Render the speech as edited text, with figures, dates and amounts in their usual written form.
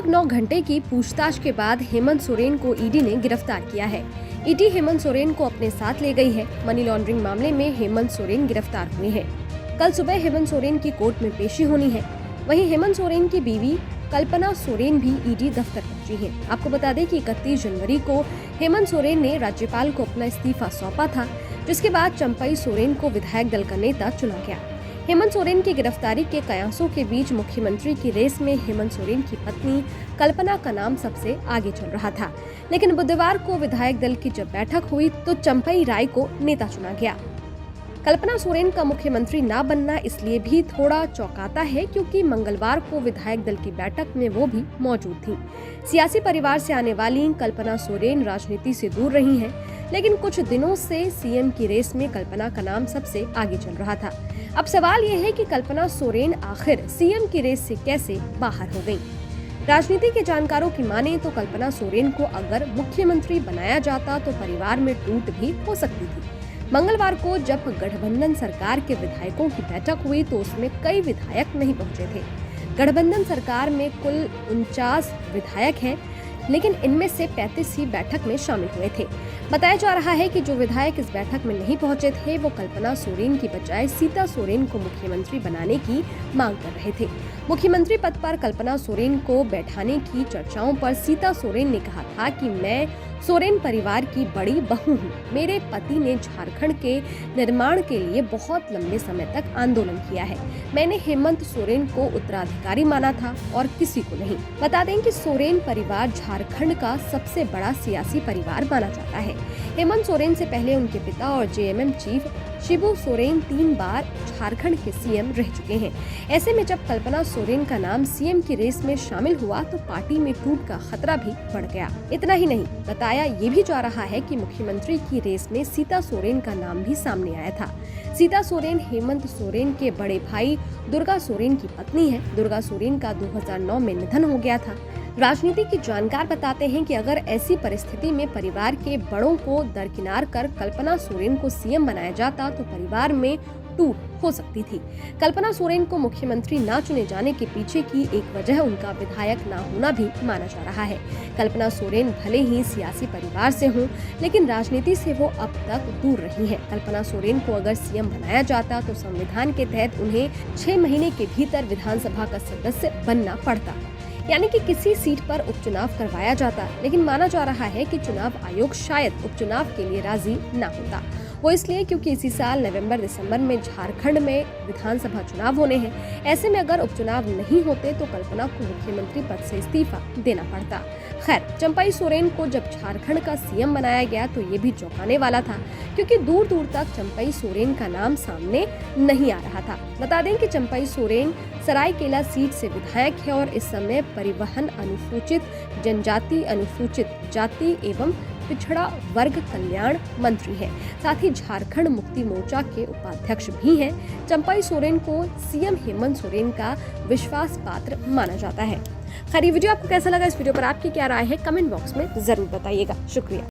9 घंटे की पूछताछ के बाद हेमंत सोरेन को ईडी ने गिरफ्तार किया है। ईडी हेमंत सोरेन को अपने साथ ले गई है। मनी लॉन्ड्रिंग मामले में हेमंत सोरेन गिरफ्तार हुए हैं। कल सुबह हेमंत सोरेन की कोर्ट में पेशी होनी है। वहीं हेमंत सोरेन की बीवी कल्पना सोरेन भी ईडी दफ्तर पहुंची है। आपको बता दें कि 31 जनवरी को हेमंत सोरेन ने राज्यपाल को अपना इस्तीफा सौंपा था, जिसके बाद चंपई सोरेन को विधायक दल का नेता चुना गया। हेमंत सोरेन की गिरफ्तारी के कयासों के बीच मुख्यमंत्री की रेस में हेमंत सोरेन की पत्नी कल्पना का नाम सबसे आगे चल रहा था, लेकिन बुधवार को विधायक दल की जब बैठक हुई तो चंपई राय को नेता चुना गया। कल्पना सोरेन का मुख्यमंत्री ना बनना इसलिए भी थोड़ा चौंकाता है क्योंकि मंगलवार को विधायक दल की बैठक में वो भी मौजूद थी। सियासी परिवार से आने वाली कल्पना सोरेन राजनीति से दूर रही हैं, लेकिन कुछ दिनों से सीएम की रेस में कल्पना का नाम सबसे आगे चल रहा था। अब सवाल ये है कि कल्पना सोरेन आखिर सीएम की रेस से कैसे बाहर हो गयी। राजनीति के जानकारों की माने तो कल्पना सोरेन को अगर मुख्यमंत्री बनाया जाता तो परिवार में टूट भी हो सकती थी। मंगलवार को जब गठबंधन सरकार के विधायकों की बैठक हुई तो उसमें कई विधायक नहीं पहुंचे थे। गठबंधन सरकार में कुल 49 विधायक हैं, लेकिन इनमें से 35 ही बैठक में शामिल हुए थे। बताया जा रहा है कि जो विधायक इस बैठक में नहीं पहुंचे थे वो कल्पना सोरेन की बजाय सीता सोरेन को मुख्यमंत्री बनाने की मांग कर रहे थे। मुख्यमंत्री पद पर कल्पना सोरेन को बैठाने की चर्चाओं पर सीता सोरेन ने कहा था कि मैं सोरेन परिवार की बड़ी बहू हूँ। मेरे पति ने झारखंड के निर्माण के लिए बहुत लंबे समय तक आंदोलन किया है। मैंने हेमंत सोरेन को उत्तराधिकारी माना था और किसी को नहीं। बता दें कि सोरेन परिवार झारखंड का सबसे बड़ा सियासी परिवार माना जाता है। हेमंत सोरेन से पहले उनके पिता और जेएमएम चीफ शिबू सोरेन 3 बार झारखंड के सीएम रह चुके हैं। ऐसे में जब कल्पना सोरेन का नाम सीएम की रेस में शामिल हुआ तो पार्टी में टूट का खतरा भी बढ़ गया। इतना ही नहीं, बताया ये भी जा रहा है कि मुख्यमंत्री की रेस में सीता सोरेन का नाम भी सामने आया था। सीता सोरेन हेमंत सोरेन के बड़े भाई दुर्गा सोरेन की पत्नी है। दुर्गा सोरेन का 2009 में निधन हो गया था। राजनीति के जानकार बताते हैं कि अगर ऐसी परिस्थिति में परिवार के बड़ों को दरकिनार कर कल्पना सोरेन को सीएम बनाया जाता तो परिवार में टूट हो सकती थी। कल्पना सोरेन को मुख्यमंत्री न चुने जाने के पीछे की एक वजह उनका विधायक न होना भी माना जा रहा है। कल्पना सोरेन भले ही सियासी परिवार से हों, लेकिन राजनीति से वो अब तक दूर रही हैं। कल्पना सोरेन को अगर सीएम बनाया जाता तो संविधान के तहत उन्हें 6 महीने के भीतर विधानसभा का सदस्य बनना पड़ता, यानी कि किसी सीट पर उपचुनाव करवाया जाता। लेकिन माना जा रहा है कि चुनाव आयोग शायद उपचुनाव के लिए राजी न होता। वो इसलिए क्योंकि इसी साल नवंबर-दिसंबर में झारखंड में विधानसभा चुनाव होने हैं। ऐसे में अगर उपचुनाव नहीं होते तो कल्पना को मुख्यमंत्री पद से इस्तीफा देना पड़ता। खैर, चंपई सोरेन को जब झारखंड का सीएम बनाया गया तो ये भी चौंकाने वाला था, क्योंकि दूर दूर तक चंपई सोरेन का नाम सामने नहीं आ रहा था। बता दें कि चंपई सोरेन सरायकेला सीट से विधायक है और इस समय परिवहन, अनुसूचित जनजाति, अनुसूचित जाति एवं पिछड़ा वर्ग कल्याण मंत्री है। साथ ही झारखंड मुक्ति मोर्चा के उपाध्यक्ष भी हैं। चंपई सोरेन को सीएम हेमंत सोरेन का विश्वास पात्र माना जाता है। खैर, ये वीडियो आपको कैसा लगा? इस वीडियो पर आपकी क्या राय है? कमेंट बॉक्स में जरूर बताइएगा। शुक्रिया।